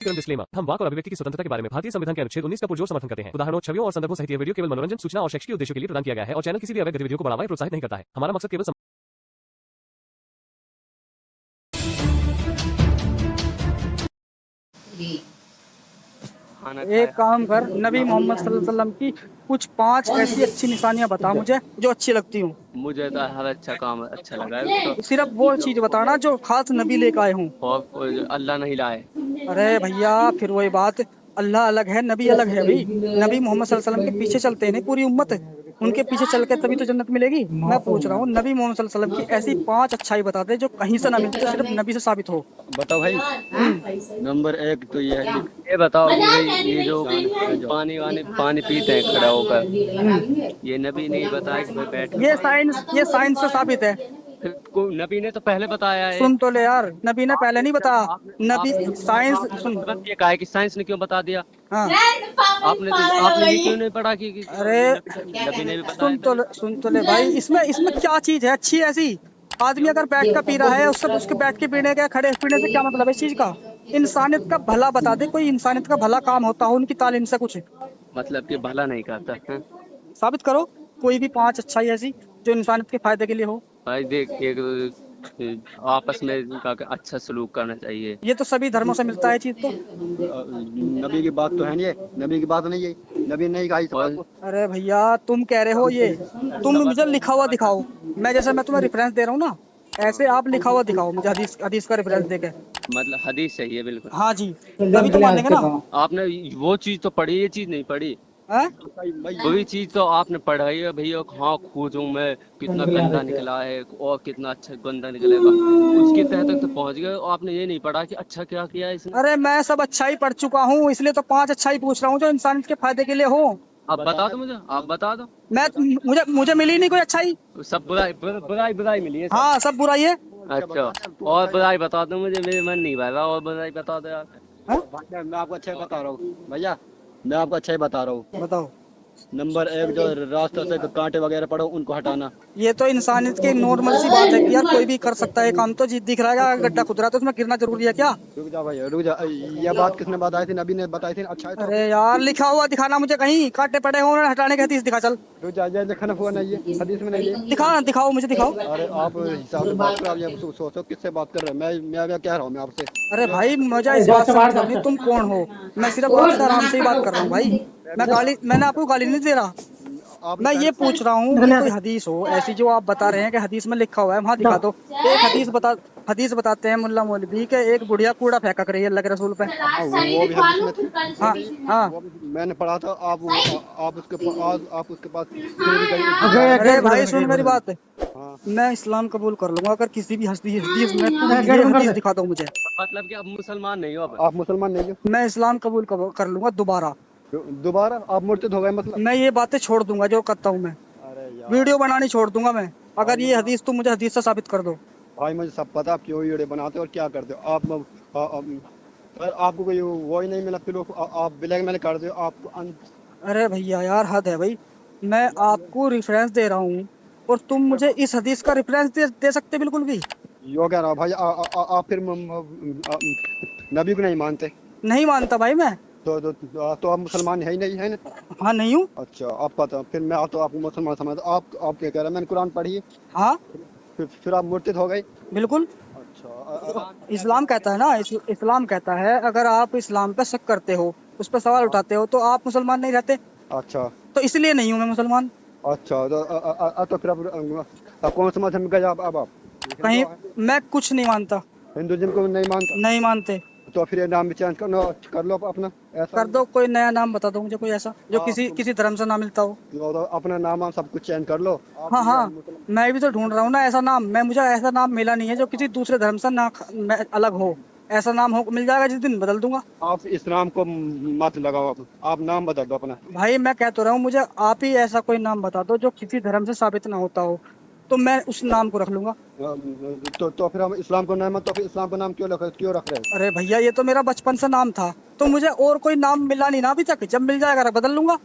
Disclaimer. हम वाक और अभिव्यक्ति की स्वतंत्रता के बारे में भारतीय संविधान के अनुच्छेद 19 का पुरजोर समर्थन करते हैं। उदाहरणों, छवियों और संदर्भों सहित यह वीडियो केवल मनोरंजन, सूचना और शैक्षिक उद्देश्यों के लिए प्रदान किया गया है और चैनल किसी भी अवैध गतिविधियों को बढ़ावा या प्रोत्साहित नहीं करता है। हमारा मकसद केवल एक काम कर, नबी मोहम्मद सल्लल्लाहु अलैहि वसल्लम की कुछ 5 ऐसी अच्छी निशानियां बता मुझे जो अच्छी लगती हूँ। मुझे तो हर अच्छा काम अच्छा लगा है तो। सिर्फ वो चीज बताना जो खास नबी लेकर आए हूँ। और अल्लाह नहीं लाए। अरे भैया, फिर वही बात, अल्लाह अलग है, नबी अलग है भाई। नबी मोहम्मद सल्लल्लाहु अलैहि वसल्लम के पीछे चलते हैं पूरी उम्मत, उनके पीछे चल के तभी तो जन्नत मिलेगी। मैं पूछ रहा हूँ, नबी मोहम्मद सल्लल्लाहु अलैहि वसल्लम की ऐसी 5 अच्छाई बता दे जो कहीं से ना मिलती, जो सिर्फ नबी से साबित हो। बताओ भाई। नंबर 1 तो ये बताओ कि भाई ये जो पानी पीते हैं खड़ा होकर, ये नबी नहीं बताया कि भाई बैठ के ये साइंस से साबित है। नबी ने तो पहले बताया है। सुन तो ले यार, नबी ने पहले नहीं बताया। नबी साइंस सुन, ये कहा है कि साइंस ने क्यों बता दिया? हाँ आपने ये क्यों नहीं पढ़ा कि अरे नबी ने भी बताया? सुन तो ले भाई, इसमें क्या चीज है अच्छी ऐसी? आदमी अगर बैठ कर पी रहा है, उसके बैठ के पीने का, खड़े पीने से क्या मतलब है इस चीज का? इंसानियत का भला बता दे, कोई इंसानियत का भला काम होता हो उनकी तालीम से कुछ। मतलब कि भला नहीं करता है? साबित करो कोई भी 5 अच्छाई ऐसी जो इंसानियत के फायदे के लिए हो। भाई देख, एक आपस में इनका अच्छा सलूक करना चाहिए। ये तो सभी धर्मों से मिलता है चीज तो। नबी की बात तो है नहीं है, नबी की बात नहीं है, नबी नहीं कहा इस बात को। अरे भैया, तुम कह रहे हो ये, तुम मुझे लिखा हुआ दिखाओ। मैं तुम्हें रेफरेंस दे रहा हूँ ना, ऐसे आप लिखा हुआ दिखाओ मुझे, हदीस का रेफरेंस देके। मतलब हदीस सही है बिल्कुल। हाँ जी, तभी तो मानेंगे ना। आपने वो चीज तो पढ़ी, ये चीज नहीं पढ़ी। वही चीज तो आपने पढ़ाई है भैया। हाँ, खोजूं मैं कितना गंदा निकला है और कितना अच्छा गंदा निकलेगा, उसकी तह तक तो पहुंच गए। आपने ये नहीं पढ़ा कि अच्छा क्या किया है इसने। अरे मैं सब अच्छाई पढ़ चुका हूँ, इसलिए तो 5 अच्छाई पूछ रहा हूँ जो इंसान के फायदे के लिए हो। आप बता दो मुझे, आप बता दो। मुझे मिली नहीं कोई अच्छाई। सब बुराई मिली है सब। हाँ, सब बुराई है। अच्छा, और बुराई बता दो मुझे, मेरे मन नहीं भर रहा, और बुराई बता दो यार। मैं आपको अच्छा ही बता रहा हूँ भैया, मैं आपको अच्छा ही बता रहा हूँ। बताओ। नंबर 1, जो रास्ते से कांटे वगैरह पड़ो उनको हटाना। ये तो इंसानियत की नॉर्मल सी बात है कि यार कोई भी कर सकता है काम। तो जी दिख रहा है गड्ढा खुद रहा है तो उसमें गिरना जरूरी है क्या? रुक जा भैया, रुक जा। ये बात किसने बताई थी? नबी ने बताई थी। अच्छा है तो अरे यार, लिखा हुआ दिखाना मुझे, कहीं कांटे पड़े हो हटाने की हदीस दिखा। चल रुक जा, ये लिखना हुआ नहीं है, हदीस में नहीं है। दिखाओ मुझे, दिखाओ। अरे आप हिसाब से बात करो, आप ये सोचो किससे बात कर रहे हैं। मैं कह रहा हूँ मैं आपसे। अरे भाई, मुझे इस बात से मतलब नहीं तुम कौन हो। मैं सिर्फ आपसे आराम से ही बात कर रहा हूँ भाई। मैंने आपको गाली नहीं दे रहा। मैं ये पूछ रहा हूँ कि कोई हदीस हो ऐसी जो आप बता रहे हैं कि हदीस में लिखा हुआ है, वहाँ दिखा दो। एक हदीस बताते हैं मुल्ला मौलवी के, एक बुढ़िया कूड़ा फेंका कर रही है अल्लाह के रसूल पे। वो भी हदीस में थी। हाँ हाँ, वो भी मैंने पढ़ा था। आप उसके पास अरे भाई सुन मेरी बात। हाँ। मैं इस्लाम कबूल कर लूंगा अगर किसी भी हदीस में तुम ये हदीस दिखा दो मुझे। मतलब कि आप मुसलमान नहीं हो? आप मुसलमान नहीं हो? मैं इस्लाम कबूल कर लूंगा दोबारा आप मुर्तद हो गए मतलब? मैं ये बातें छोड़ दूंगा जो करता हूँ मैं। अरे यार, वीडियो बनानी छोड़ दूंगा मैं अगर ये हदीस तुम मुझे हदीस से साबित कर दो। भाई मुझे सब पता आप क्यों वीडियो बनाते हो और क्या करते हो। आपको कोई वो ही नहीं मिला, फिर आप ब्लैकमेल कर दो आप। अरे भैया यार, हद है भाई। मैं आपको रेफरेंस दे रहा हूँ और तुम मुझे इस हदीस का रेफरेंस दे सकते बिल्कुल भी यो कह रहा भाई। आप फिर नबी को नहीं मानते? नहीं मानता भाई मैं। तो आप मुसलमान है ही नहीं, है ना? हाँ, नहीं हूँ। अच्छा, आप पता फिर मैं तो आपको मुसलमान समझता। आप क्या कह रहे हैं? मैंने कुरान पढ़ी है। हाँ फिर आप मुर्तद हो गए? बिल्कुल। अच्छा, इस्लाम कहता है ना, इस्लाम कहता है अगर आप इस्लाम पे शक करते हो, उस पर सवाल उठाते हो, तो आप मुसलमान नहीं रहते। अच्छा, तो इसलिए नहीं हूँ मैं मुसलमान। अच्छा। तो फिर आप कौन सा मजहब में गए? आप कहीं मैं कुछ नहीं मानता। हिंदुइज्म को नहीं मानता? नहीं मानते। तो फिर ये नाम भी चेंज कर लो अपना। ऐसा कर दो, कोई नया नाम बता दो मुझे, कोई ऐसा जो किसी धर्म से ना मिलता हो। तो अपना नाम सब कुछ चेंज कर लो। हाँ हाँ, मैं भी तो ढूंढ रहा हूँ ना ऐसा नाम। मुझे ऐसा नाम मिला नहीं है जो किसी दूसरे धर्म से ना अलग हो। ऐसा नाम हो मिल जाएगा जिस दिन बदल दूंगा। आप इस्लाम को मत लगाओ, आप नाम बदल दो अपना। भाई मैं कह तो रहा हूँ, मुझे आप ही ऐसा कोई नाम बता दो जो किसी धर्म से साबित ना होता हो, तो मैं उस नाम को रख लूंगा। तो फिर हम इस्लाम को नाम, तो फिर इस्लाम का नाम क्यों रख रहे हैं? अरे भैया, ये तो मेरा बचपन से नाम था, तो मुझे और कोई नाम मिला नहीं ना अभी तक। जब मिल जाएगा बदल लूंगा।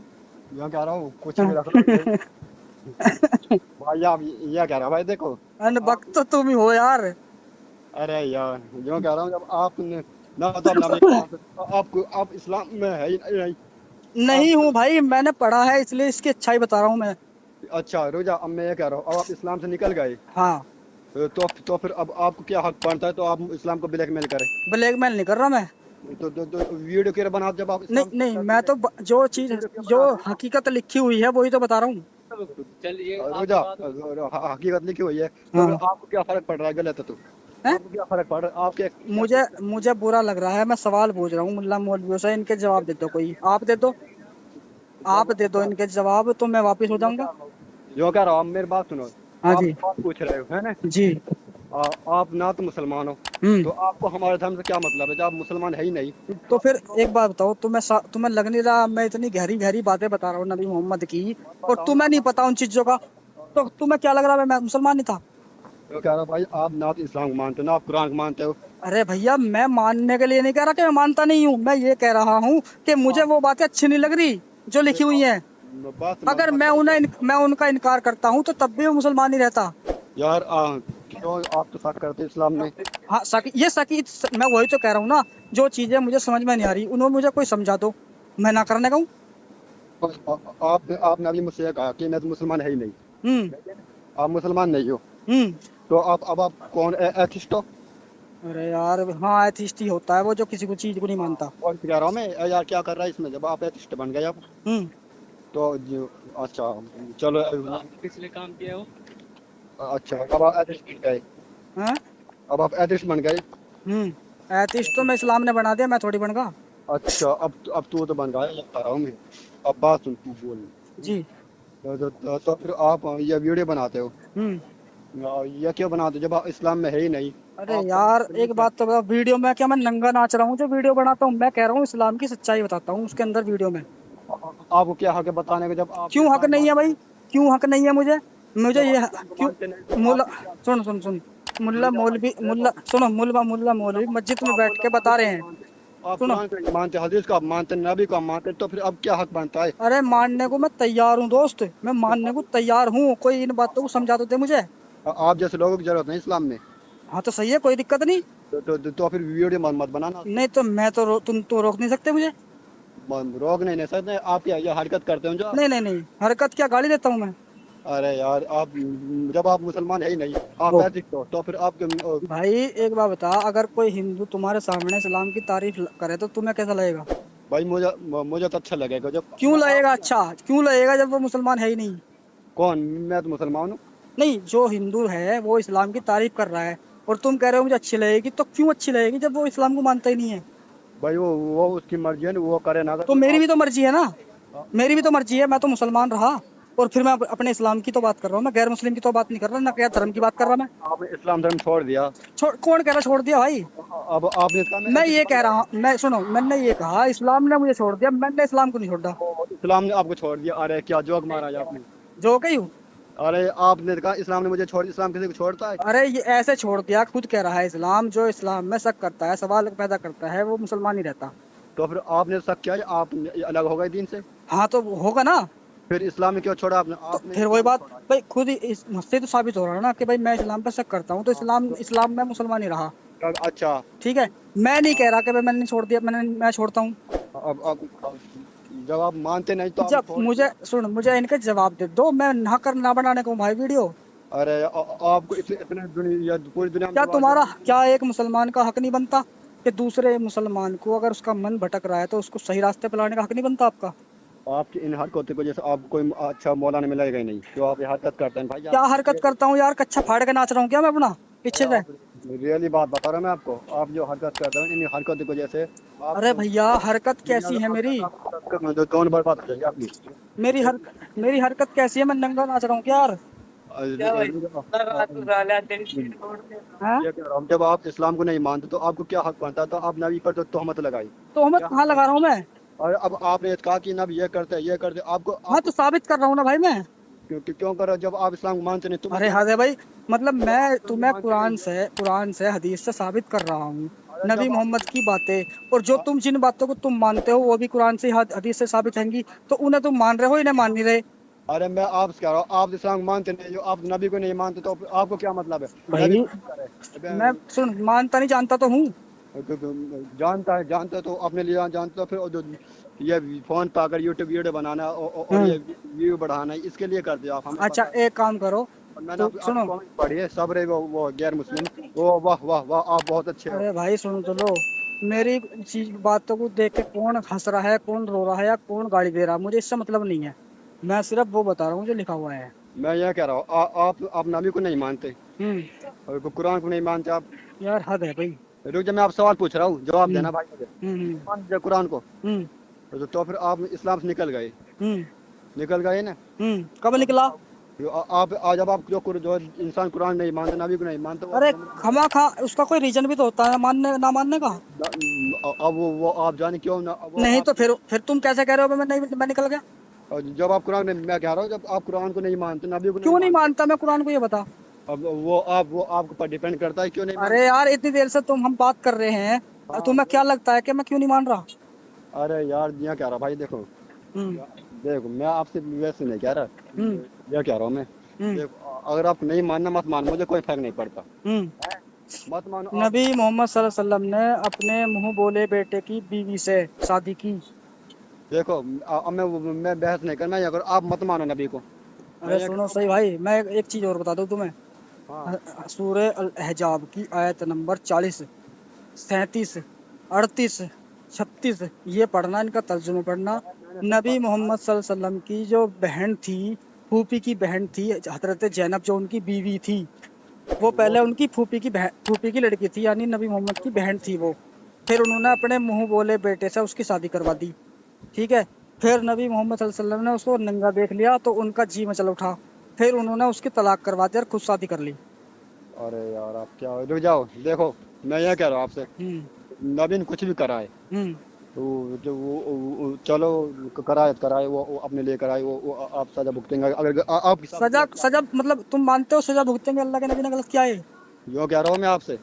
यहाँ कह रहा हूँ कुछ भी रख लो। भाई आप ये कह रहा भाई, देखो अनबख्त तो तुम ही हो यार। अरे यार, जो कह रहा हूँ, जब आपने ना तो आप नबी आपको आप इस्लाम में है ही नहीं। नहीं हूँ भाई, मैंने पढ़ा है इसलिए इसकी अच्छाई बता रहा हूँ मैं। अच्छा रुक जा, अब मैं ये कह रहा हूँ, अब आप इस्लाम से निकल गए हाँ, तो फिर अब आपको क्या हक बनता है तो आप इस्लाम को ब्लैकमेल करें? ब्लैकमेल नहीं कर रहा मैं। तो वीडियो क्यों बना जब आप नहीं इस्लाम से नहीं, निकल मैं गए? तो जो चीज, जो हकीकत लिखी हुई है वही तो बता रहा हूँ। चलिए रुक जा, हकीकत लिखी हुई है तो फिर हाँ आपको क्या फर्क पड़ रहा है? गलत है तो है, आपको क्या फर्क पड़ रहा है? आपके मुझे मुझे बुरा लग रहा है, मैं सवाल पूछ रहा हूँ मुल्ला मौलवियों से, इनके जवाब दे दो, कोई आप दे दो, आप दे दो इनके जवाब, तो मैं वापिस हो जाऊंगा। जो कह रहा हूँ, आप मेरी बात सुनो। हाँ आप जी। बात पूछ रहे हो है ना? जी। आप ना तो मुसलमान हो तो आपको हमारे धर्म से क्या मतलब है जब आप मुसलमान है ही नहीं? तो फिर एक बात बताओ, तुम्हें लग नहीं रहा मैं इतनी गहरी गहरी बातें बता रहा हूँ नबी मोहम्मद की, और तुम्हें नहीं पता उन चीजों का, तो तुम्हें क्या लग रहा है मैं मुसलमान नहीं था? तो कह रहा हूँ भाई, आप ना तो इस्लाम को मानते हो ना आप कुरान को मानते हो। अरे भैया, मैं मानने के लिए नहीं कह रहा कि मैं मानता नहीं हूँ, मैं ये कह रहा हूँ कि मुझे वो बातें अच्छी नहीं लग रही जो लिखी हुई हैं। बात सुनो, अगर मैं उनका इनकार करता हूँ तो तब भी वो मुसलमान ही रहता। यार क्यों आप तो शक करते हो इस्लाम में? हाँ, मैं वही तो कह रहा हूँ ना, जो चीजें मुझे समझ में नहीं आ रही उन्होंने मुझे कोई समझा दो, मैं ना करने का हूँ। आपने अभी मुझसे ये कहा कि मैं तो मुसलमान है ही नहीं, हम्म। आप मुसलमान नहीं हो हम्म। तो आप कौन एथिस्ट हो? अरे यार, हाँ, एथिस्ट ही होता है वो जो किसी को चीज को नहीं मानता। और कह रहा हूँ मैं, यार क्या कर रहा है इसमें जब आप एथिस्ट बन गए आप हम्म। तो अच्छा चलो पिछले काम किया हो। अच्छा अब आप एथिस्ट बन गए, हाँ। अब आप एथिस्ट बन गए। एथिस्ट तो मैं इस्लाम ने बना दिया, मैं थोड़ी बन गया। अच्छा अब तू तो बन गया ये बता रहा हूँ मैं। अब बात सुन, तू बोल। जी। तो फिर आप ये वीडियो बनाते हो, हम्म। ये क्यों बनाते हो जब आप इस्लाम में है ही नहीं? अरे आप यार, एक बात तो बताओ, वीडियो में क्या मैं नंगा नाच रहा हूँ जो वीडियो बनाता हूँ? मैं कह रहा हूँ इस्लाम की सच्चाई बताता हूँ उसके अंदर वीडियो में। आपको क्या हक है बताने का जब आप क्यों हक इस्लाम नहीं है भाई? क्यों हक नहीं है मुझे? मुझे जब ये आप इस्लाम को क्यों? मानते नहीं तो मुल्ला, आपको क्या? सुन सुन सुन, मुल्ला मेरी आवाज मौलवी, सुन रहे मुल्ला हो? सुनो, मुल्ला मौलवी मस्जिद में आप बैठ मुल्ला के मौलवी बता को रहे नहीं हैं। मानते, आप सुनो, कुरान को नहीं मानते, हदीस को आप मानते, नबी को आप मानते, तो फिर अब क्या हक बनता है? अरे मानने को मैं तैयार हूँ दोस्त, मैं मानने को तैयार हूँ, कोई इन बातों को समझा तो दे मुझे। आप जैसे लोगों की जरूरत नहीं इस्लाम में। हाँ तो सही है, कोई दिक्कत नहीं। तो फिर वीडियो मत बनाना उसको। नहीं तो मैं तो तुम तो रोक नहीं सकते मुझे। रोक नहीं सकते आप, क्या ये हरकत करते हो जो आप? नहीं नहीं नहीं, हरकत क्या, गाली देता हूँ मैं? अरे यार आप, जब आप मुसलमान है ही नहीं, आप ओ एथिस्ट हो तो फिर आप भाई, एक बात बता, अगर कोई हिंदू तुम्हारे सामने इस्लाम की तारीफ करे तो तुम्हें कैसा लगेगा? भाई मुझे मुझे तो अच्छा लगेगा जब क्यों आप। लगेगा अच्छा? क्यों लगेगा जब वो मुसलमान है ही नहीं? कौन? मैं तो मुसलमान हूँ। नहीं, जो हिंदू है वो इस्लाम की तारीफ कर रहा है और तुम कह रहे हो मुझे अच्छी लगेगी, तो क्यों अच्छी लगेगी जब वो इस्लाम को मानता ही नहीं है? भाई वो उसकी मर्जी है ना, वो करे ना, तो तो मेरी आप। भी तो मर्जी है ना, मेरी भी तो मर्जी है, मैं तो मुसलमान रहा, और फिर मैं अपने इस्लाम की तो बात कर रहा हूँ, मैं गैर मुस्लिम की तो बात नहीं कर रहा, ना गैर धर्म की बात कर रहा मैं। आपने इस्लाम धर्म छोड़ दिया, कौन कह रहा छोड़ दिया भाई? अब आपने कहा मैं मैं एथिस्ट ये बन कह गया। रहा हूँ, मैं सुनो, मैंने ये कहा इस्लाम ने मुझे छोड़ दिया, मैंने इस्लाम को नहीं छोड़ा। तो इस्लाम ने आपको छोड़ दिया? अरे क्या जोक मारा है आपने? जो कही हूँ। अरे आपने कहा इस्लाम ने मुझे छोड़, इस्लाम किसी को छोड़ता है? अरे ये ऐसे छोड़ दिया, खुद कह रहा है इस्लाम, जो इस्लाम में शक करता है, सवाल पैदा करता है, वो मुसलमान ही रहता। तो फिर आपने शक किया, आप अलग हो गए दीन से? हाँ तो होगा ना। फिर इस्लाम में क्यों छोड़ा आपने? तो आपने फिर वही इस्लाम बात, छोड़ा। भाई खुद ही इस मुझसे तो साबित हो रहा है ना कि भाई मैं इस्लाम पर शक करता हूँ, तो इस्लाम इस्लाम में मुसलमान ही रहा। अच्छा ठीक है, मैं नहीं कह रहा कि भाई मैंने छोड़ दिया, मैं छोड़ता हूँ। अब जब आप मानते नहीं तो आपने जब छोड़ मुझे दिया। सुन, मुझे इनके जवाब दे दो, मैं ना कर ना बनाने को हूँ भाई वीडियो। अरे आपको इतने दुनिया, पूरी दुनिया में क्या जवाब तुम्हारा, जवाब नहीं क्या एक मुसलमान का हक नहीं बनता कि दूसरे मुसलमान को अगर उसका मन भटक रहा है तो उसको सही रास्ते पर लाने का हक नहीं बनता आपका? है। आपकी इन हरकतों को जैसे आपको कोई अच्छा मौलाना मिलेगा ही नहीं जो आप ये हरकत करते हैं भाई क्या आप। हरकत करता हूँ यार? कच्चा फाड़ के नाच रहा हूँ क्या मैं अपना पीछे से? आप रियली बात बता रहा हूँ मैं आपको, आप जो हरकत करते हैं इन हरकतों को जैसे आप अरे भैया, हरकत दुनिया कैसी है मेरी? में कौन बर्बाद हो जाएगी आपकी? मेरी हर मेरी हरकत कैसी है? मैं नंगा नाच रहा हूँ क्या यार? क्या भाई, हाँ? ये कह रहा हूँ, जब आप इस्लाम को नहीं मानते तो आपको क्या हक बनता है? तो आप नबी पर तो तोहमत लगाई, तो मैं क्या हक कहाँ लगा बनता रहा हूँ मैं? है? और अब आपने कहा कि नबी ये करते ये करते, आपको हाँ तो आपको साबित कर रहा हूँ ना भाई मैं। क्यों कर रहे हो जब आप इस्लाम को मानते नहीं? तुम्हें अरे क्या हाँ हक दे है? भाई, मतलब जब आप मैं इस्लाम को तुम्हें मानते नहीं हो, कुरान से हदीस से साबित कर रहा हूँ अरे नबी जब आप मोहम्मद की बातें, और जो तुम जिन बातों को तुम मानते हो वो भी कुरान से हदीस से साबित हैंगी, तो उन्हें तुम मान रहे हो, इन्हें मान नहीं रहे। अरे मैं आपसे कह रहा हूँ, आप इस्लाम को मानते नहीं, जो आप नबी को नहीं मानते तो आपको क्या मतलब है? नबी भाई खुद करे। मैं सुन, मानता नहीं, जानता तो हूँ। जानता है तो अपने लिए जानता है, फिर और जो ये फोन पर अगर यूट्यूब वीडियो बनाना और ये व्यू बढ़ाना है, इसके लिए कर दिया आप हमें अच्छा पता है। एक काम करो, और मैंने तो आप सुनो, कमेंट पढ़ी है, सब रहे वो गैर मुस्लिम, वो वाह वाह वाह आप बहुत अच्छे हो। अरे भाई सुनो तो लो, मेरी चीज बातों को देख के कौन हंस रहा है, कौन रो रहा है, या कौन गाली दे रहा है, मुझे इससे मतलब नहीं है। मैं सिर्फ वो बता रहा हूँ जो लिखा हुआ है। मैं यह कह रहा हूँ आप नबी को नहीं मानते हम्म। और कुरान को नहीं मानते आप। यार हद है भाई। रुक जा, मैं आप सवाल पूछ रहा हूँ, जवाब हम्म देना भाई मुझे। हम्म मान कुरान को, हम्म तो फिर आप इस्लाम से हम्म निकल गए ना। कब निकला? आप आज जब आप जो इंसान कुरान नहीं मानते, नबी को नहीं मानते, वो अरे खमा खा, उसका कोई रीजन भी तो होता है मानने ना मानने का। अब वो आप जाने क्यों ना, वो नहीं आप तो फिर तुम कैसे कह रहे हो मैं नहीं, मैं निकल गया? जब आप कुरान नहीं, मैं कह रहा हूँ जब आप कुरान को नहीं मानते, नबी को नहीं क्यों नहीं मानते, मानता मैं कुरान को, ये बता। अब वो आपके ऊपर डिपेंड करता है क्यों नहीं अरे मानते। यार इतनी देर से हम बात कर रहे हैं, हाँ तुम्हें क्या लगता है कि मैं क्यों नहीं मान रहा? अरे यार ये कह रहा भाई, देखो हम्म देखो मैं आपसे वैसे नहीं कह रहा, हम्म ये कह रहा हूँ मैं। हम्म देखो अगर आप नहीं मानना मत मान, मुझे कोई फर्क नहीं पड़ता, हम्म मत मानो आप। नबी मोहम्मद सल्लल्लाहु अलैहि वसल्लम ने अपने मुंह बोले बेटे की बीवी से शादी की। देखो अब मैं बहस नहीं कर, मैं ये करूँ, आप मत मानो नबी को, मैं अरे ये कह सुनो रहा हूँ सही भाई, मैं एक चीज और बता दूं तुम्हें। हाँ सूरह अल अहजाब की आयत नंबर 40, 37, 38, 36, ये पढ़ना, इनका तर्जुमा पढ़ना। मैंने सब नबी मोहम्मद सल्लल्लाहु अलैहि वसल्लम की जो बहन थी, फूफी की बहन थी, हजरत जैनब जो उनकी बीवी थी, वो वो पहले उनकी फूफी की लड़की थी, यानी नबी मोहम्मद की बहन थी वो। फिर उन्होंने अपने मुंह बोले बेटे से उसकी शादी करवा दी, ठीक है। फिर नबी मोहम्मद सल्लल्लाहु अलैहि वसल्लम ने उसको नंगा देख लिया तो उनका जी मचल उठा। फिर उन्होंने उसकी तलाक करवा दी और खुद शादी कर ली। अरे यार आप क्या, रुक जाओ, देखो मैं ये कह रहा हूँ आपसे, हम्म नबी ने कुछ भी कराए हम्म तो जो चलो कराए तो कराए, वो अपने लिए कराए, वो आप सजा भुगतेंगे अगर आपके हिसाब से सजा गलत किया। सजा मतलब तुम मानते हो सजा भुगतेंगे, अल्लाह के नबी ने गलत किया है? जो कह रहा हूँ मैं आपसे,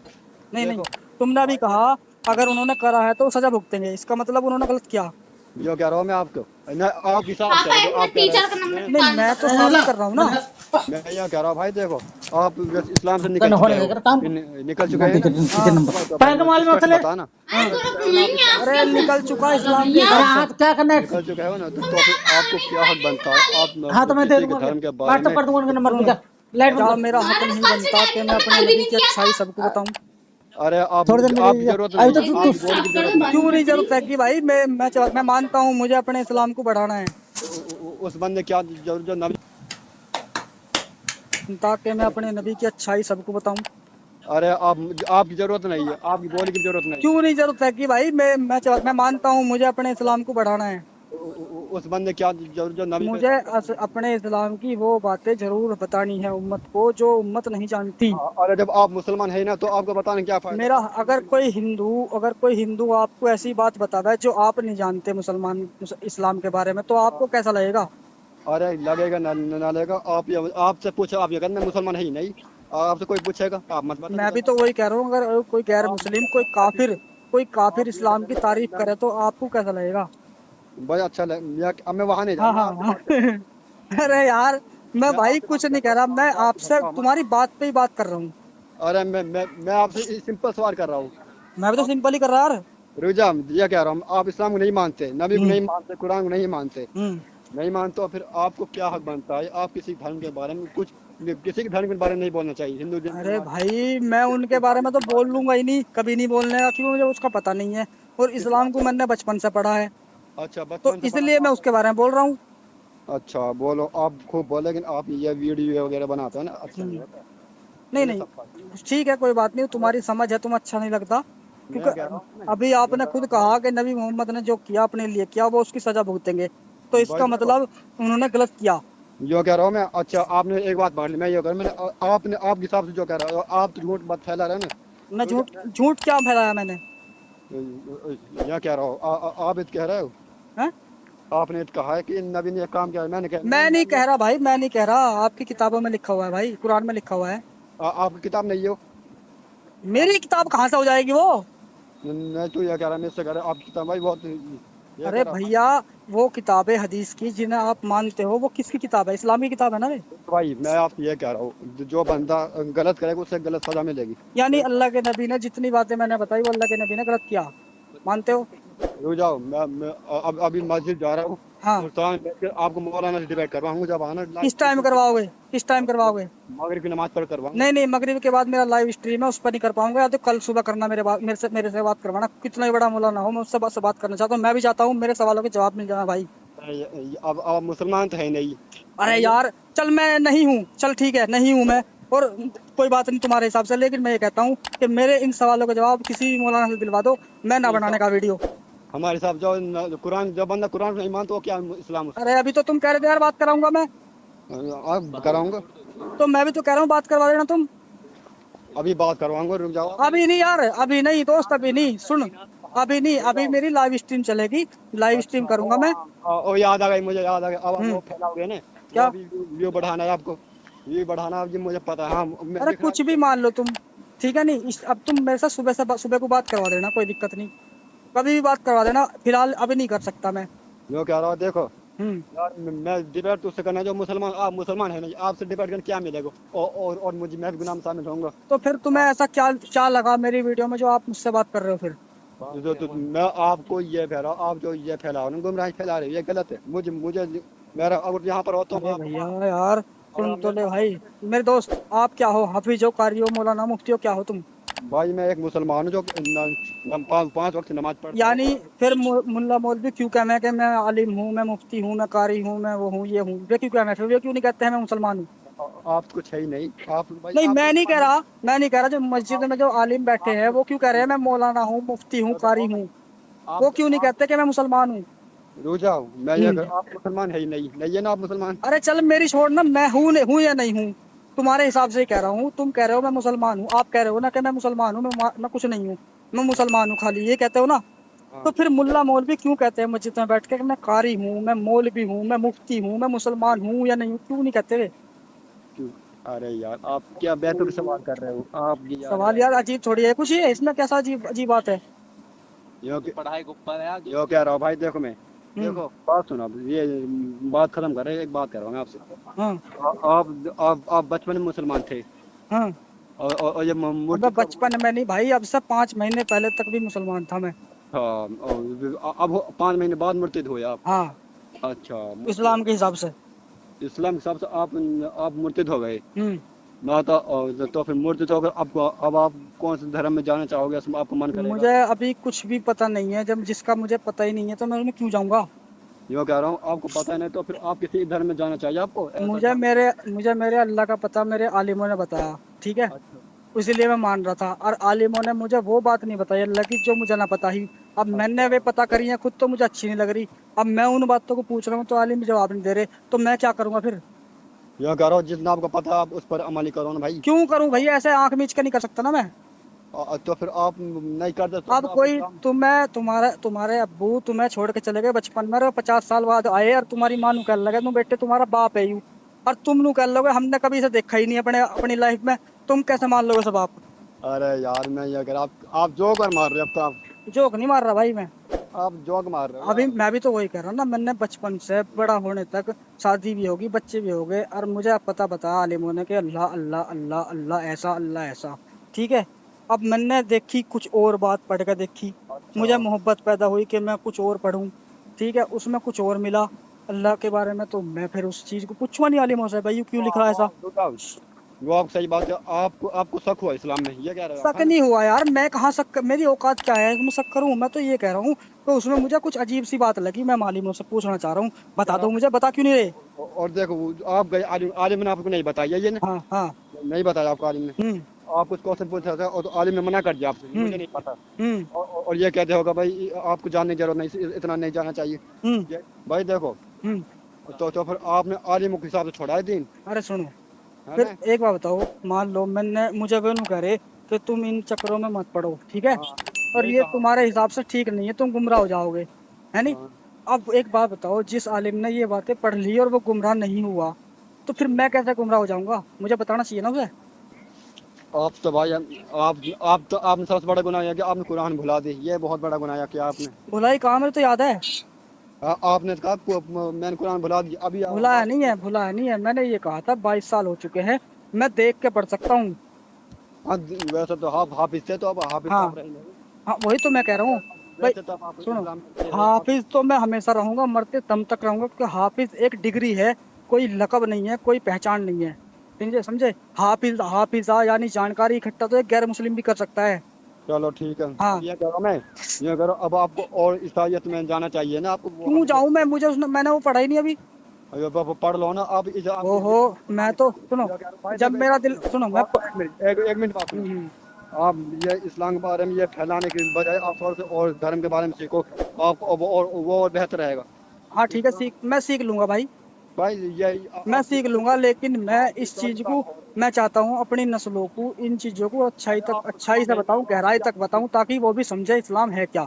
नहीं नहीं, देखो तुमने अभी भाई कहा अगर उन्होंने करा है तो सजा भुगतेंगे, इसका मतलब उन्होंने गलत किया। जो कह रहा हूँ मैं आपको, न आपके हिसाब से जो आप कह रहे हैं, नहीं मैं तो साबित कर रहा हूँ ना। मैं ये कह रहा हूँ भाई, देखो आप वैसे इस्लाम से निकल करना चुके होने हो, का काम निकल चुके हैं ना, किचन नंबर तो पैर का माल में स्पष्ट चले। बताना। हाँ। अगर इस्लाम इस्लाम से अरे निकल चुका इस्लाम के अरे हिसाब से। हाथ क्या करना है? निकल चुके हो ना, तो फिर आपको क्या हक बनता है, आप हाँ तो मैं दे किसी के दूंगा, धर्म के बारे व्हाट्सअप में कर दूंगा उनका नंबर सुनो, मुझे। लाइट बंद क्या कर। मेरा हक नहीं बनता कि मैं अपने नबी की अच्छाई सबको बताऊं? अरे थोड़ी देर में आपकी दे जरूरत अभी नहीं तो है, तू आपकी बोलने की जरूरत नहीं क्यों नहीं जरूरत है कि भाई मैं मानता हूँ मुझे अपने इस्लाम को बढ़ाना है, उस बंदे क्या जरूरत जो नबी। ताकि मैं अपने नबी की अच्छाई सबको बताऊं। अरे आपकी जरूरत नहीं है, आपकी बोलने की जरूरत नहीं क्यों नहीं जरूरत है कि भाई मैं मानता हूँ मुझे अपने इस्लाम को बढ़ाना है। उस बंदे क्या जरूरत जो नबी पे। मुझे अपने इस्लाम की वो बातें जरूर बतानी है उम्मत को जो उम्मत नहीं जानती। अरे जब आप मुसलमान है ना, तो आपको बताने क्या फायदा। मेरा अगर कोई हिंदू आपको ऐसी बात बताता है जो आप नहीं जानते इस्लाम के बारे में, तो आपको कैसा लगेगा? अरे लगेगा ना लगेगा, आपसे पूछो, आप ये कहते मैं मुसलमान है ही नहीं, आपसे कोई पूछेगा आप मत बता मैं भी मुसलमान। तो वही कह रहा हूँ, अगर कोई गैर आप मुस्लिम, कोई काफिर आप ये इस्लाम की कहते तारीफ करे तो आपको कैसा लगेगा? भाई अच्छा अब मैं वहां नहीं जा हाँ रहा, मैं हाँ आपसे हाँ। बात कर रहा हूँ। अरे यार, मैं मैं भाई आपसे कुछ बात कर नहीं कह रहा रहा, हूँ, मैं आप बात आपसे बताओ मत। तुम्हारी बात पे ही बात कर रहा हूँ। अरे मैं आपसे सिंपल सवाल कर रहा हूँ। मैं भी तो आप सिंपल ही कर रहा यार। रुजा, ये कह रहा हूँ, आप इस्लाम को नहीं मानते, नबी को हम्म नहीं मानते, कुरान को नहीं मानते, हम्म नहीं मानते, तो फिर आपको क्या हक बनता है, आप किसी धर्म के बारे में कुछ, किसी के धर्म के बारे में नहीं बोलना चाहिए, हिंदू अरे मुसलमान भाई मैं उनके बारे में तो के बारे बोल में। लूंगा ही नहीं, कभी नहीं बोलने का, क्यों? मुझे उसका पता नहीं है, और इस्लाम इस्लाम को मैंने बचपन से पढ़ा है, अच्छा तो बचपन से पढ़ा इसलिए था मैं आपने। उसके बारे में बोल रहा हूँ। अच्छा बोलो, आप खूब बोलो, लेकिन आप ये वीडियो वगैरह बनाते हो ना, अच्छा नहीं हम्म, होता, नहीं मुझे नहीं, सब पता है। ठीक है कोई बात नहीं, अरे तुम्हारी समझ है, तुम अच्छा नहीं लगता, मैं कह क्योंकि रहा हूँ ना, अभी जो आपने कह रहा खुद हूँ भाई, कहा कि नबी मोहम्मद ने जो किया अपने लिए किया वो उसकी सजा भुगतेंगे, तो भाई इसका देखो, मतलब उन्होंने गलत किया। जो कह रहा हूँ मैं, अच्छा आपने एक बात पढ़ ली, मैं ये कर मैंने आपने आपके हिसाब से जो कह रहा हो, आप तो झूठ मत फैला रहे हो ना। मैं रुक जा, झूठ क्या फैलाया मैंने? यहाँ कह रहा हो, आप इत कह रहे हो, हैं? आपने इत कहा है कि इन नबी ने ये काम किया, मैंने कहा मैं नहीं मैं कह रहा भाई, मैं नहीं कह रहा, आपकी किताबों में लिखा हुआ है भाई, कुरान में लिखा हुआ है। आपकी किताब नहीं हो, आप मेरी किताब कहाँ से हो जाएगी वो? मैं तो ये कह रहा, मैं इससे कह रहा आपकी किताब भाई बहुत ये अरे करा। भैया वो किताबें हदीस की जिन्हें आप मानते हो वो किसकी किताब है? इस्लामी किताब है ना वे। भाई मैं आपसे ये कह रहा हूँ, जो बंदा गलत करेगा उसे गलत सजा मिलेगी। यानी अल्लाह के नबी ने जितनी बातें मैंने बताई वो अल्लाह के नबी ने गलत किया, मानते हो? रुक जाओ, मैं अब अभी मस्जिद जा रहा हूँ, हाँ। और सामने बैठ के आपको मौलाना से डिबेट करवाऊंगा, जब आना किस टाइम करवाओगे? किस टाइम करवाओगे? मगरिब की नमाज पढ़ करवाऊंगा। नहीं नहीं, मगरिब के बाद मेरा लाइव स्ट्रीम है, उस पर नहीं कर पाऊंगा, या तो कल सुबह करना, मेरे से बात करवाना। कितना ही बड़ा मौलाना हो, मैं उससे बात करना चाहता हूँ। मैं भी चाहता हूँ मेरे सवालों के जवाब मिल जाए भाई। अब मुसलमान तो है नहीं। अरे यार चल, मैं नहीं हूँ, चल ठीक है नहीं हूँ मैं, और कोई बात नहीं तुम्हारे हिसाब से, लेकिन मैं ये कहता हूँ कि मेरे इन सवालों के जवाब किसी भी मौलाना से दिलवा दो, मैं ना बनाने का वीडियो। हमारे साहब जो कुरान, जब बंदा कुरान नहीं मानता वो क्या इस्लाम उसका। अरे अभी तो तुम कह रहे थे यार बात कराऊंगा मैं, अब कराऊंगा, तो मैं भी तो कह रहा हूँ बात करवा देना तुम। अभी बात करवाऊंगा, रुक जाओ। अभी नहीं यार, अभी नहीं दोस्त, अभी नहीं, सुन, अभी नहीं, अभी मेरी लाइव स्ट्रीम चलेगी, लाइव स्ट्रीम अच्छा, करूंगा मैं। ओ याद आ गई, मुझे याद आ गया। अब वो फैलाओगे ना, वो क्या? अभी व्यू बढ़ाना है आपको, व्यू बढ़ाना है, जी मुझे पता है। हाँ, मैं अरे दिख कुछ रहा भी मान लो तुम, ठीक है नहीं अब तुम मेरे साथ सुबह को बात करवा देना, कोई दिक्कत नहीं, कभी भी बात करवा देना, फिलहाल अभी नहीं कर सकता मैं। जो कह रहा हूँ, देखो हम्म। यार, मैं डिबेट तो उससे करना जो मुसलमान, आप मुसलमान है नहीं, आपसे डिबेट करके क्या मिलेगा? और मुझे, मैं भी गुनाह में शामिल होऊंगा। तो फिर तुम्हें ऐसा क्या क्या लगा मेरी वीडियो में जो आप मुझसे बात कर रहे हो फिर? जो मैं आपको ये फैला, आप जो ये फैलाओ ना, गुमराही फैला रहे हो, ये गलत है। मुझे मेरा, अगर यहाँ पर होता हूँ अरे आप, भैया यार, अगर सुन आप तो मेरे ले साथ भाई, मेरे दोस्त आप क्या हो? हाफिज हो, कारी हो, मौलाना, मुफ्ती हो, क्या हो तुम? भाई, मैं एक मुसलमान हूँ जो पांच वक्त नमाज पढ़ता हूँ। यानी फिर मुल्ला मौलवी क्यों कहना है कि मैं आलिम हूँ, मैं मुफ्ती हूँ, मैं कारी हूँ, मैं वो हूँ, ये हूँ, वे क्यों कहना है? फिर वे क्यों नहीं कहते हैं मैं मुसलमान हूँ? आप तो कुछ है ही नहीं, आप भाई, नहीं आप मैं नहीं कह मुसलमान रहा, मैं नहीं कह रहा, जो मस्जिद में जो आलिम बैठे हैं वो क्यों कह रहे हैं मैं मौलाना हूँ, मुफ्ती हूँ, कारी हूँ? वो क्यों नहीं आप कहते कि मैं मुसलमान हूँ? रुक जाओ, मैं ये हम्म। आप मुसलमान है ही नहीं, नहीं है ना आप मुसलमान। अरे चल मेरी छोड़ ना, मैं हूँ या नहीं हूँ, तुम्हारे हिसाब से ही कह रहा हूँ। तुम कह रहे हो मैं मुसलमान हूँ, आप कह रहे हो ना कि मैं मुसलमान हूँ, मैं कुछ नहीं हूँ, मैं मुसलमान हूँ खाली, ये कहते हो ना? तो हाँ, फिर मुल्ला मौलवी क्यों कहते हैं मस्जिद में बैठ के कि मैं कारी हूँ, मैं मौलवी हूँ, मैं मुफ्ती हूँ, मैं मुसलमान हूँ या नहीं हूँ? क्यों नहीं कहते वे? क्यों? अरे यार, आप क्या बेतुक सवाल कर रहे हो आप जी यार। सवाल यार अजीब थोड़ी है कुछ, ये इसमें कैसा अजीब अजीब बात है? पढ़ाई के ऊपर है आगे। यो कह रहा हूँ भाई, देखो मैं, हम्म। देखो बात सुनो, अब ये बात खत्म कर रहे हैं, एक बात कर रहा हूँ मैं आपसे। हाँ। आप बचपन में मुसलमान थे, हाँ। और ये अबे मूर्ति कब, बचपन में नहीं भाई, अब से 5 महीने पहले तक भी मुसलमान था मैं। हाँ, अब 5 महीने बाद मुर्तिद हुए आप? हाँ। अच्छा, इस्लाम के हिसाब से। इस्लाम के हिसाब से आप मुर्तिद हो गए हम्म। ना? तो फिर मुर्तिद हो गए, अब आप कौन से धर्म में जाना चाहोगे, इसमें आपको मन करेगा? मुझे अभी कुछ भी पता नहीं है, जब जिसका मुझे पता ही नहीं है तो मैं उसमें क्यों जाऊंगा? यो कह रहा हूँ, आपको पता नहीं तो फिर आप किसी धर्म में जाना चाहिए आपको, ऐसा मुझे धर्म। मेरे अल्लाह का पता मेरे आलिमों ने बताया, ठीक है? अच्छा, इसीलिए मैं मान रहा था, और आलिमों ने मुझे वो बात नहीं बताई अल्लाह की जो मुझे ना पता ही। अब मैंने वे अच्छा, पता करी है खुद, तो मुझे अच्छी नहीं लग रही। अब मैं उन बातों को पूछ रहा हूँ तो आलिम जवाब नहीं दे रहे, तो मैं क्या करूंगा फिर? यो कह रहा हूँ, जितना आपको पता है आप उस पर अमल ही करो ना भाई। क्यों करूं भाई? ऐसे आंख मीच के नहीं कर सकता ना मैं। तो फिर आप नहीं करते तो फिर अब आप कोई इस्लाम। तुम्हारे अब्बू तुम्हें छोड़ के चले गए बचपन में, और 50 साल बाद आए, और तुम्हारी माँ नु कह लगे तुम बेटे तुम्हारा बाप है यूं, और तुम नु कह लोगे हमने कभी इसे देखा ही नहीं अपनी लाइफ में, तुम कैसे मान लोगे सब बाप? अरे यार, मैं ये अगर आप जोक और मार रहे हो, अब तो जोक नहीं मार रहा भाई मैं। आप जोक मार रहे हो अभी यार। मैं भी तो वही कह रहा हूँ ना, मैंने बचपन से बड़ा होने तक शादी भी होगी, बच्चे भी हो गए, और मुझे अब पता बता आलिमों ने कि अल्लाह अल्लाह अल्लाह अल्लाह ऐसा, अल्लाह ऐसा, ठीक है? अब मैंने देखी कुछ और बात पढ़ कर देखी, अच्छा, मुझे मोहब्बत पैदा हुई कि मैं कुछ और पढूं, ठीक है? उसमें कुछ और मिला अल्लाह के बारे में, तो मैं फिर उस चीज को पूछूंगा नहीं आलिमों से भाई, क्यों लिख रहा है ऐसा? वो आप सही बात है, आपको शक हुआ इस्लाम में, ये कह रहे हो आप, शक है ना? नहीं हुआ यार, मैं कहाँ शक, मेरी औकात क्या है मैं शक करूं? मैं तो ये कह रहा हूँ, तो उसमें मुझे कुछ अजीब सी बात लगी, मैं मालिमों से पूछना चाह रहा हूँ, कह बता रहा दो मुझे, बता क्यों नहीं रहे? हूँ, और देखो आप गए आलिम, आलिम ने आपको नहीं बताया ये ना, हाँ हाँ। नहीं बताया आपको आलिम ने। हम्म। आप कुछ क्वेश्चन पूछ रहे थे और तो आलिम ने मना कर दिया आपसे, हम्म। मुझे नहीं पता। हम्म। और ये कहते होगा भाई आपको जानने की जरूरत नहीं, इतना नहीं जाना चाहिए। हम्म। भाई देखो, हम्म। तो फिर आपने आलिम के हिसाब से छोड़ा है दीन, अरे सुनो, है फिर ना? एक बात बताओ, मान लो मैंने मुझे वे नु कह रहे कि तुम इन चक्करों में मत पड़ो, ठीक है? हाँ, और यही ये कहा। तुम्हारे हिसाब से ठीक नहीं है, तुम गुमराह हो जाओगे, है नहीं? हाँ, अब एक बात बताओ, जिस आलिम ने ये बातें पढ़ ली और वो गुमराह नहीं हुआ, तो फिर मैं कैसे गुमराह हो जाऊंगा? मुझे बताना चाहिए ना उसे। आप तो भाई आप तो आपने सबसे बड़ा गुनाह किया कि आपने कुरान भुला दी, ये बहुत बड़ा गुनाह किया आपने। भुलाई कहाँ, मेरे तो याद है। आपने कहा मैंने कुरान भुला दी, अभी भुलाया नहीं है, भुलाया नहीं है, मैंने ये कहा था 22 साल हो चुके हैं, मैं देख के पढ़ सकता हूँ। हाँ, वैसे तो आप हाफिज थे, तो अब हाफिज तो हाँ आप रहे नहीं। हाँ, वही तो मैं कह रहा हूँ भाई। वैसे तो आप सुनो, इस्लाम के थे। हाफिज तो मैं हमेशा रहूंगा, मरते दम तक रहूंगा, क्योंकि हाफिज एक डिग्री है, कोई लकब नहीं है, कोई पहचान नहीं है। समझे समझे। हाफिज हाफिजा यानी जानकारी इकट्ठा तो एक गैर मुस्लिम भी कर सकता है। चलो ठीक है, हाँ। अब ये करो मैं, ये करो अब आपको और ईसाइयत में जाना चाहिए ना आपको, वो क्यों हमें जाऊं मैं, मुझे मैंने वो पढ़ा ही नहीं अभी। पढ़ लो ना आप ओहो, मैं तो सुनो, जब मेरा दिल, सुनो मैं एक मिनट बात सुनो। हम्म, आप ये इस्लाम के बारे में ये फैलाने की बजाय आप थोड़ा सा और धर्म के बारे में सीखो, आप वो और बेहतर रहेगा। हाँ ठीक है, मैं सीख लूंगा भाई, भाई ये मैं सीख लूंगा, लेकिन मैं इस चीज को, मैं चाहता हूँ अपनी नस्लों को इन चीजों को अच्छाई से बताऊं, गहराई तक बताऊं, ताकि वो भी समझे इस्लाम है क्या।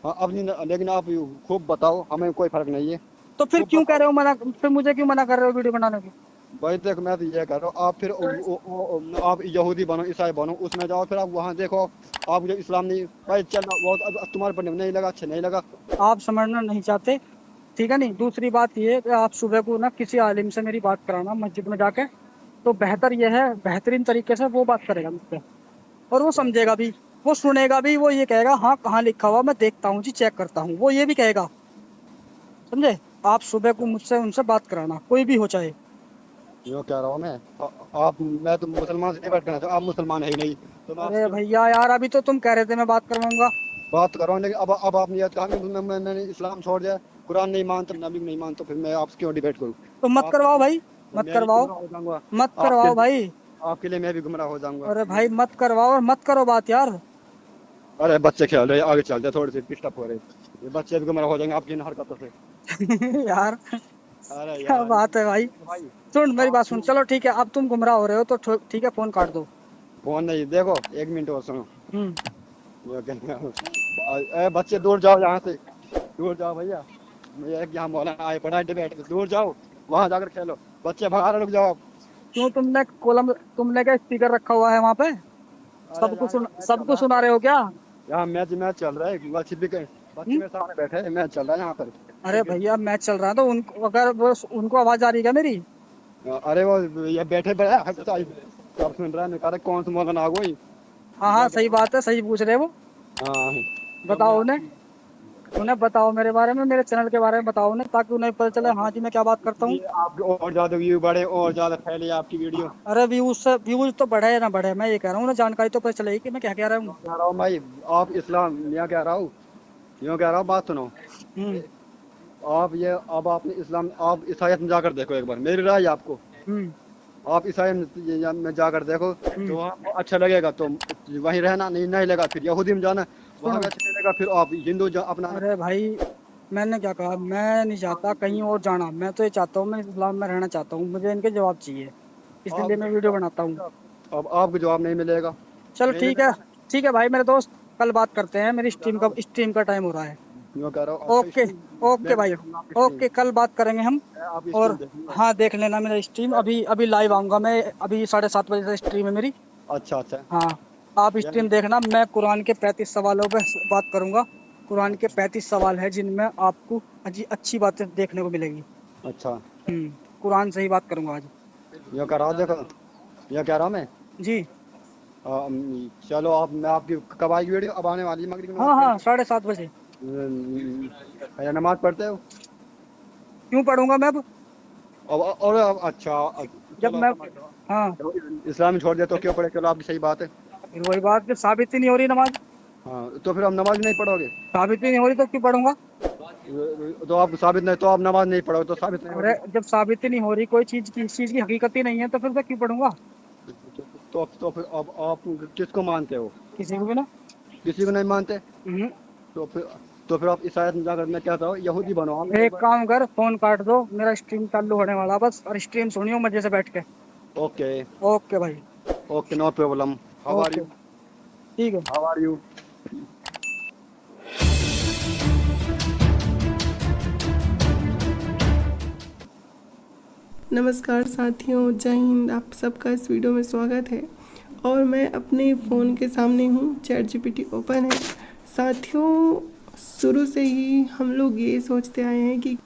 हाँ, अपनी लेकिन आप खूब बताओ, हमें कोई फर्क नहीं है। तो फिर खूब क्यों कह बताओ रहे हो मना, फिर मुझे क्यों मना कर रहे हो वीडियो बनाने को। भाई, देख मैं तो ये कह रहा हूँ, आप फिर आप यहूदी बनो, ईसाई बनो, उसमें जाओ, फिर आप वहाँ देखो, आप जो इस्लाम नहीं भाई चलना वो अब तुम्हारे पढ़ने में नहीं लगा, अच्छा नहीं लगा। आप समझना नहीं चाहते, ठीक है। नहीं, दूसरी बात ये है कि आप सुबह को ना किसी आलिम से मेरी बात कराना मस्जिद में जाके, तो बेहतर ये है, बेहतरीन तरीके से वो बात करेगा मुझसे, और वो समझेगा भी, वो सुनेगा भी, वो ये कहेगा हाँ कहाँ लिखा हुआ, मैं देखता हूँ जी, चेक करता हूँ, वो ये भी कहेगा। समझे। आप सुबह को मुझसे उनसे बात कराना, कोई भी हो चाहे। यो कह रहा हूँ मैं, मैं तो मुसलमान से नहीं बात करना चाहता, आप मुसलमान है ही नहीं, तो मैं अरे आपसे भैया यार, अभी तो तुम कह रहे थे मैं बात करवाऊंगा। बात कर रहा हूँ, लेकिन अब आपने याद कहा कि मैंने इस्लाम छोड़ दिया, कुरान नहीं मानता, नबी नहीं मानता, फिर मैं आपसे क्यों डिबेट करूँ। तो मत आप करवाओ भाई, मत मैं भी करवाओ, गुमराह हो जाऊंगा, मत आपके करवाओ भाई। आपके लिए मैं भी गुमराह हो जाऊंगा। अरे भाई मत करवाओ, और मत करो बात यार। अरे बच्चे खेल रहे हैं, आगे चलते हैं, थोड़ी सी डिस्टर्ब हो रही है, ये बच्चे भी गुमराह हो जाएंगे आपकी इन हरकतों से। यार अरे क्या यार बात है भाई। भाई, सुन मेरी बात आप सुन, चलो ठीक है, अब तुम गुमराह हो रहे हो तो ठीक है, फोन काट दो। फोन नहीं, देखो एक मिनट और सुनो। हम्म। ये कहना है, बच्चे दूर जाओ यहाँ से, दूर जाओ भैया, ये यहाँ मौलाना आए पढ़ाई डिबेट में, दूर जाओ, वहां जाकर खेलो, बच्चे भगा रहे, रुक जाओ। क्यों, तुमने क्या स्पीकर रखा हुआ है वहाँ पे, अरे यार यहाँ मैच चल सबको रहा है, सुना रहे हो क्या। यहाँ मैच चल रहा है, बच्चे हम्म? मेरे सामने बैठे हैं, मैच चल रहा है यहाँ पर। अरे भैया मैच चल रहा है तो उनको, अगर वो उनको आवाज आ रही है क्या मेरी। अरे वो ये बैठे बैठे सब सुन रहा है, कह रहे कौन सा मौलाना आ गई। हाँ हाँ सही बात है, सही पूछ रहे हो। हाँ तो मैं बताओ उन्हें, उन्हें बताओ मेरे बारे में, मेरे चैनल के बारे में बताओ उन्हें, ताकि उन्हें पता चले हाँ जी मैं क्या बात करता हूँ। ये आपके और ज्यादा व्यू बढ़े, और ज्यादा फैले आपकी वीडियो। अरे व्यूज तो बढ़े ना बढ़े, मैं ये कह रहा हूँ ना, जानकारी तो पता चलेगी कि मैं क्या कह रहा हूँ। कह रहा हूँ भाई, आप इस्लाम, मैं कह रहा हूँ, यूँ कह रहा हूँ, बात सुनो। हम्म आप ये अब आपने इस्लाम, आप ईसाइयत में जाकर देखो एक बार, मेरी राय है आपको, हम्म आप ईसाई में जाकर देखो, तो वहाँ आपको अच्छा लगेगा तो वहीं रहना, नहीं लगा फिर यहूदी में जाना, वहाँ भी सुनो, अच्छा लगेगा, फिर आप हिंदू अपना। अरे भाई मैंने क्या कहा, मैं नहीं चाहता कहीं और जाना, मैं तो ये चाहता हूँ मैं इस्लाम में रहना चाहता हूँ, मुझे इनके जवाब चाहिए, इसलिए मैं वीडियो बनाता हूँ। अब आपको जवाब नहीं मिलेगा, चलो नहीं मिलेगा। ठीक है भाई मेरे दोस्त, कल बात करते हैं, मेरी स्ट्रीम का टाइम हो रहा है। यूँ कह रहा हूँ, आपका ओके, स्ट्रीम ओके मैं भी भाई, देखूंगा आपकी स्ट्रीम, ओके कल बात करेंगे हम। आप और स्ट्रीम देखूंगा। हाँ देख लेना मेरा स्ट्रीम, अभी अभी लाइव आऊंगा मैं, अभी 7:30 बजे से स्ट्रीम है मेरी। अच्छा हाँ, आप स्ट्रीम देखना, मैं कुरान के 35 सवालों पे बात करूंगा। कुरान के 35 सवाल है जिनमें आपको अच्छी बातें देखने को मिलेगी। अच्छा, कुरान से ही बात करूंगा आज। यूँ कह रहा हूँ, देखो ये कह रहा हूँ मैं, जी चलो आप, मैं आपकी कब आएगी वीडियो, अब आने वाली है मगरिब की हाँ नमाज हाँ 7:30 बजे। या नमाज पढ़ते हो क्यों पढ़ूंगा मैं अब, और अच्छा जब चलो मैं, समझ लो, हाँ तो इस्लाम छोड़ दिया तो क्यों पढ़े, चलो आपकी सही बात है। फिर वही बात कि साबित ही नहीं हो रही नमाज, हाँ तो फिर आप नमाज नहीं पढ़ोगे, साबित ही नहीं हो रही तो क्यों पढ़ूंगा। तो आप साबित नहीं, तो आप नमाज नहीं पढ़ोगे तो साबित नहीं अरे होगी। जब साबित ही नहीं हो रही कोई चीज की हकीकत ही नहीं है, तो फिर मैं क्यों पढ़ूंगा। तो फिर अब आप किसको मानते हो, किसी को भी ना। किसी को नहीं मानते, हम्म। तो फिर आप ईसाईयत में जाकर, मैं कहता हूँ यहूदी बनो, हम एक एक बार। काम कर, फोन काट दो, मेरा स्ट्रीम चालू होने वाला बस, और स्ट्रीम सुनियो मजे से बैठ के। ओके, ओके भाई, okay, no problem, how are okay you, ठीक है। How are you. नमस्कार साथियों, जय हिंद। आप सबका इस वीडियो में स्वागत है। और मैं अपने फ़ोन के सामने हूँ, ChatGPT ओपन है। साथियों, शुरू से ही हम लोग ये सोचते आए हैं कि